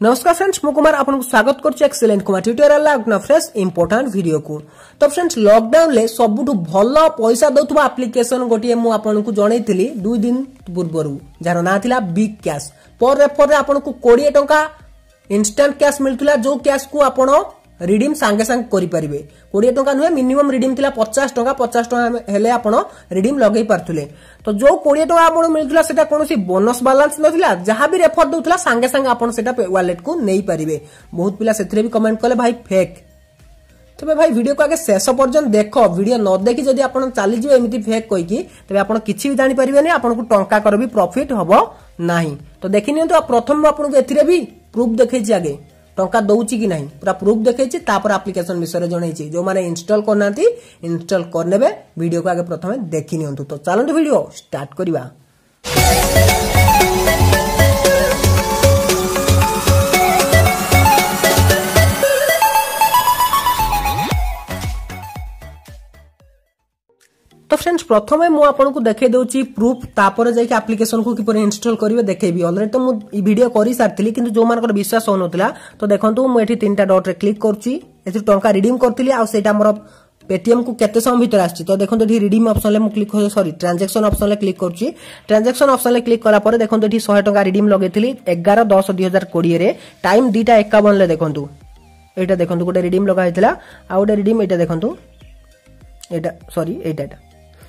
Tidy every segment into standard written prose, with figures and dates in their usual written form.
नमस्कार फ्रेंड्स, मु कुमार आपन स्वागत करछि एक्सीलेंट कुमार ट्यूटोरियल ला फ्रेश इंपोर्टेंट वीडियो को। तो फ्रेंड्स, लॉकडाउन ले सबुठु भलो पैसा दउथबा एप्लीकेशन गोटिए मु आपन को जणैथिली 2 दिन पूर्वरु, जार ना थिला बिग कैश। पर रेफर रे आपन को 20 टंका इंस्टेंट कैश मिलतुला, जो कैश को आपन रिडीम सांगे सांग करि परिबे। 20 टंका नुहे, मिनिमम रिडीम थिला 50 टंका। 50 टंका हेले आपन रिडीम लगै पारथुले। तो जो 20 टंका आपन मिलतुला सेटा कोनोसी बोनस बैलेंस नथिला, जहां भी रेफर दउतला सांगे सांगे आपन सेटा वॉलेट को नै परिबे। बहुत पिला सेथरे भी कमेंट कले भाई फेक। तबे भाई वीडियो को आगे शेष पर्यंत देखो, वीडियो न देखि जदि आपन चाली जिवे एमिति फेक कहि कि तबे आपन किछि भी जानि परिबेनी, आपन को टंका कर भी प्रॉफिट हबो नाही। तो देखि नियंतु प्रथम आपन को एथिरे भी प्रूफ देखै छि, आगे टंका दउछि कि नहीं पूरा प्रूफ देखै छि। तापर एप्लीकेशन विषय जणै छि, जो माने इंस्टॉल करनांती इंस्टॉल करनेबे। वीडियो को आगे प्रथमे देखि नियंतु। तो चलंतु वीडियो स्टार्ट करिवा। तो फ्रेंड्स, प्रथमे मु आपन को देखै दउची प्रूफ, तापर जाय कि एप्लीकेशन को किपर इंस्टॉल करिवे देखैबी। ऑलरेडी तो मु ई वीडियो करि सारथिली, किंतु जो मानकर विश्वास होनतला तो देखंतु मु एठी तीनटा डॉट रे क्लिक करची। एथि टंका रिडीम करथिली आ सेटा हमर पेटीएम को केते समय भीतर आछि। तो देखंतु एठी रिडीम ऑप्शन ले मु क्लिक हो, सॉरी ट्रांजैक्शन ऑप्शन ले क्लिक करची। ट्रांजैक्शन ऑप्शन ले क्लिक कला परे देखंतु एठी 100 टंका रिडीम लगेथिली 11/10/2020 रे। टाइम 2:51 ले देखंतु एटा देखंतु गोटे रिडीम लगा हैतला आ गोटे रिडीम एटा देखंतु एटा, सॉरी एटा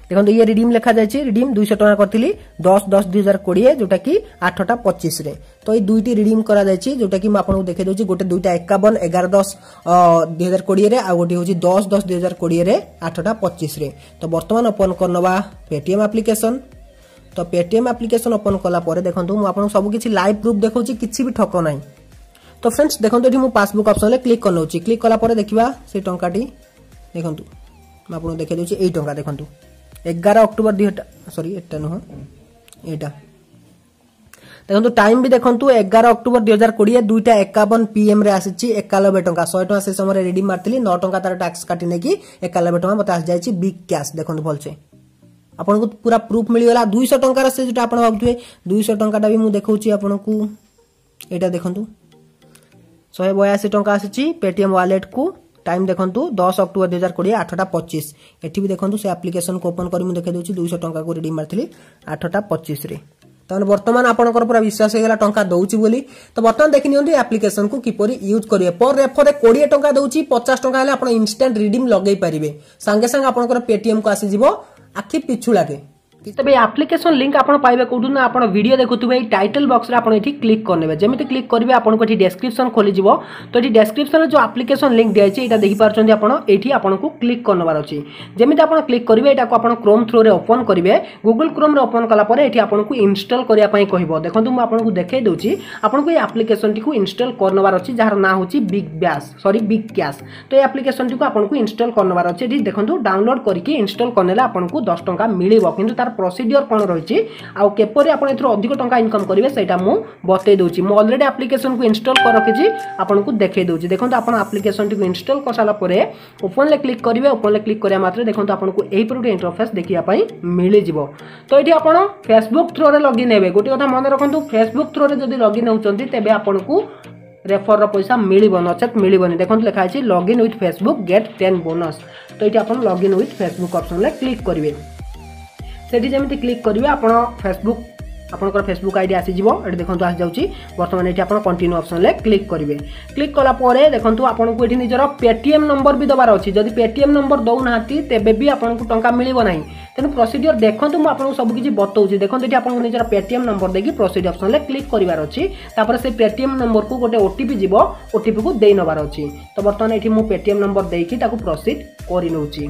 देखो ये रिडीम लिखा जाए। रिडीम 200 टका करथिली 10/10/2020, जोटा कि 8:25 रे। तो ये दुईटी रिडीम करा जायछि, जोटा कि म आपन को देखै दोछि। गोटे 2:51 11/10/2020 रे, आ गोटे होछि 10/10/2020 रे 8:25 रे। तो वर्तमान ओपन करनबा पेटीएम एप्लीकेशन। तो पेटीएम एप्लीकेशन ओपन कला परे देखंतु म आपन सब किछि लाइव प्रूफ देखौछि, किछि भी ठक नै। तो फ्रेंड्स देखंतु एठी म पासबुक ऑप्शन ले क्लिक करनौछि। क्लिक कला परे देखिबा से टंकाटी देखंतु म आपन को देखै दोछि। एई टंका देखंतु 11 अक्टोबर 2000, सॉरी एटा नुह एटा देखंतु। टाइम भी देखंतु 11 अक्टोबर 2020 2:51 PM रे आसीछि 91 टंका। 100 टंका से समय रिडीम मारथिली, 9 टंका तार टैक्स काटी नै कि 91 टंका मते आस जायछि बिग कैश। देखंतु भलसे आपन को पूरा प्रूफ मिली गला। 200 टंका रे से जेटा आपन भाबुथुए 200 टंकाटा भी मु देखौछि आपन को। एटा देखंतु 182 टंका आसीछि पेटीएम वॉलेट को। टाइम देखंतु 10 अक्टोबर 2020 8:25। एठी भी देखंतु से एप्लीकेशन को ओपन करी मु देखै दोछि 200 टंका को रिडीम मारथिली 8:25 रे। तने वर्तमान आपनकर पूरा विश्वास हे गेला टंका दउछि बोली। तो वर्तमान देखि नियंतु एप्लीकेशन को किपरि यूज करिवे। पर रेफर 20 टंका दउछि, 50 टंका हले आपण इंस्टेंट रिडीम लगै परिबे। संगे संग आपनकर पेटीएम को आसी जिवो आखि पिछु लागे। तबे एप्लीकेशन लिंक आपण पाइबे कोठु ना, आपण वीडियो देखुथुबे टाइटल बॉक्स रे आपण एठी क्लिक करनेबे। जेमिति क्लिक करिवे आपण को एठी डिस्क्रिप्शन खोली जिवो। तो एठी डिस्क्रिप्शन रे जो एप्लीकेशन लिंक दिया छै एटा देखि पारछन्ती आपण। एठी आपण को क्लिक करनबार अछि। जेमिति आपण क्लिक करिवे एटा को आपण क्रोम थ्रू रे ओपन करिवे। गूगल क्रोम रे ओपन कला परे एठी आपण को इंस्टॉल करिया पई कहिबो। देखंतु म आपण को देखै दोछि, आपण को ए एप्लीकेशन टी को इंस्टॉल करनबार अछि, जार ना होछि big bash, sorry big cash. तो ए एप्लीकेशन टी को आपण को इंस्टॉल करनबार अछि। एठी देखंतु डाउनलोड करके इंस्टॉल करनेला आपण को 10 टंका मिलिबो, किंतु तार प्रोसीजर कोन रहिछि आ केपरि आपण एथरो अधिक टंका इनकम करिवे सेटा मु बतै दोछि। मु ऑलरेडी एप्लीकेशन को इंस्टॉल कर रखिछि, आपण को देखै दोछि। देखंतु आपण एप्लीकेशन को इंस्टॉल कर साला परे ओपन ले क्लिक करिवे। ओपन ले क्लिक करिया मात्र देखंतु आपण को एही प्रकार इंटरफेस देखिया पई मिलि जिवो। तो एठी आपण फेसबुक थ्रू रे लॉगिन हेबे। गोटे कथा मन रखंतु, फेसबुक थ्रू रे जदी लॉगिन होचंती तेबे आपण को रेफर रो पैसा मिलिबो, नचेत मिलिबोनी। देखंतु लिखा अछि login with Facebook get 10 bonus. तो एठी आपण लॉगिन विथ फेसबुक ऑप्शन ले क्लिक करिवे। सेठी जेमिति क्लिक करिवे आपण फेसबुक, आपनकर फेसबुक आईडी आसी जिवो। एठी देखंतु आसी जाउची। वर्तमान एठी आपण कंटिन्यू ऑप्शन ले क्लिक करिवे। क्लिक कला परे देखंतु आपण को एठी निजर पेटीएम नंबर भी दबार अछि। जदि पेटीएम नंबर दउ नाहती तेबे भी आपण को टंका मिलिबो नाही। तेनु प्रोसीजर देखंतु मु आपण को सब किछि बतौची। देखंतु एठी आपण को निजर पेटीएम नंबर देकी प्रोसीजर ऑप्शन ले क्लिक करिवार अछि। तापर से पेटीएम नंबर को गोटे ओटीपी जिवो, ओटीपी को देई नबार अछि। तो वर्तमान एठी मु पेटीएम नंबर देकी ताको प्रोसीड करि नउची।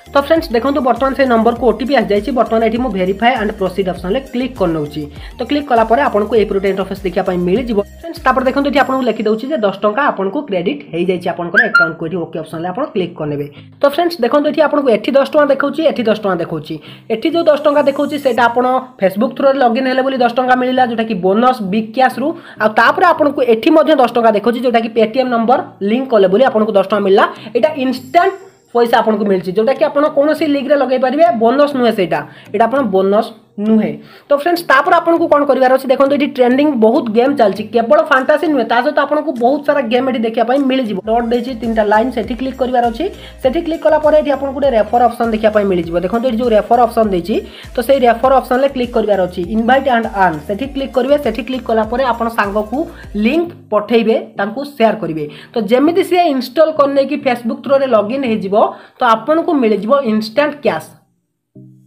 तो फ्रेंड्स देखंतु वर्तमान से नंबर को ओटीपी आस जायछि। वर्तमान एठी मु वेरीफाई एंड प्रोसीड ऑप्शन ले क्लिक करनौछि। तो क्लिक कला परे आपन को ए प्रोटे इंटरफेस देखिया पई मिलि जिवो। फ्रेंड्स तापर देखंतु एठी आपन को लिखि दउछि जे 10 टंका आपन को क्रेडिट हेइ जायछि आपन को अकाउंट को। एठी ओके ऑप्शन ले आपन क्लिक करनेबे। तो फ्रेंड्स देखंतु एठी आपन को एठी 10 टंका देखौछि, एठी 10 टंका देखौछि। एठी जो 10 टंका देखौछि सेटा आपन फेसबुक थ्रू रे लॉगिन हेले बोली 10 टंका मिलिला, जोटा कि बोनस बिग कैश रु। आ तापर आपन को एठी मध्ये 10 टंका देखौछि, जोटा कि पेटीएम नंबर लिंक कले बोली आपन को 10 टंका मिलला। एटा इंस्टेंट पैसा आपन को मिलछि, जोटा कि आपन कोनोसी लिंक रे लगाई परिबे। बोनस नुहे सेटा, एटा आपन बोनस नुहे। तो फ्रेंड्स तापर आपन को कोन करिवार अछि देखंतु एठी ट्रेंडिंग बहुत गेम चलछि केवल फैंटासी नुहे ता सहित आपन को बहुत सारा गेम एठी देखिया पई मिल जिवो। डॉट देछि तीनटा लाइन सेठी क्लिक करिवार अछि सेठी क्लिक कला परे एठी आपन को रेफर ऑप्शन देखिया पई मिल जिवो। देखंतु एठी जो रेफर ऑप्शन देछि तो सेही रेफर ऑप्शन ले क्लिक करिवार अछि invite and earn Sethi click करिवे सेठी क्लिक कला परे आपन सांग को लिंक पठेइबे तांको शेयर करिवे। तो जेमिति से इंस्टॉल करने की फेसबुक थ्रू रे लॉगिन हे जिवो तो आपन को मिल जिवो instant cash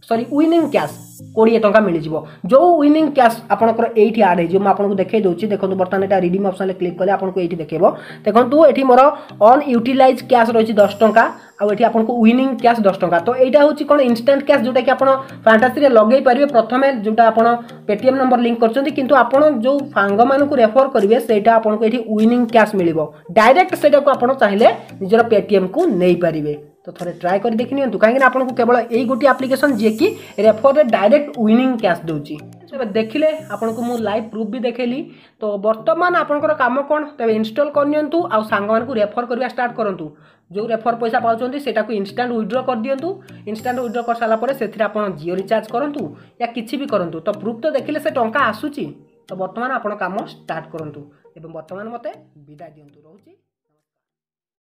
sorry winning cash 20 टंका मिल जिवो। जो विनिंग कैश आपनकर एठी ऐड हे जो मैं आपन को देखाई दोछि देखंतु बर्तमान एटा रिडीम ऑप्शन ले क्लिक करले आपन को एठी देखेबो। देखंतु एठी मोर ऑन यूटिलाइज कैश रहिछि 10 टंका आ एठी आपन को विनिंग कैश 10 टंका। तो एटा होछि कोन इंस्टेंट कैश जोटा कि आपन फैंटासी रे लगेई परिबे प्रथमे जोटा आपन पेटीएम नंबर लिंक करचंती किंतु आपन जो फांग मान को रेफर करिवे सेटा आपन को एठी विनिंग कैश मिलिबो डायरेक्ट सेटा को आपन चाहिले निजर पेटीएम को नै परिबे। तो थोड़े ट्राई कर देखि नियंतु काहे कि आपन को केवल एई गोटी एप्लीकेशन जे कि रेफर रे डायरेक्ट विनिंग कैश दोची। तबे देखिले आपन को मु लाइव प्रूफ भी देखेली। तो वर्तमान आपनकर काम कोन तबे इंस्टॉल कर नियंतु आ सांग मान को रेफर करबा स्टार्ट करंतु जो रेफर पैसा पाउचंती सेटा को इंस्टेंट विथड्रॉ कर दियंतु। इंस्टेंट विथड्रॉ कर साला परे सेथिरा आपन जियो रिचार्ज करंतु या किछि भी करंतु। तो प्रूफ तो देखिले से टंका आसुची। तो वर्तमान आपन काम स्टार्ट करंतु एवं वर्तमान मते विदाय दियंतु रहउची।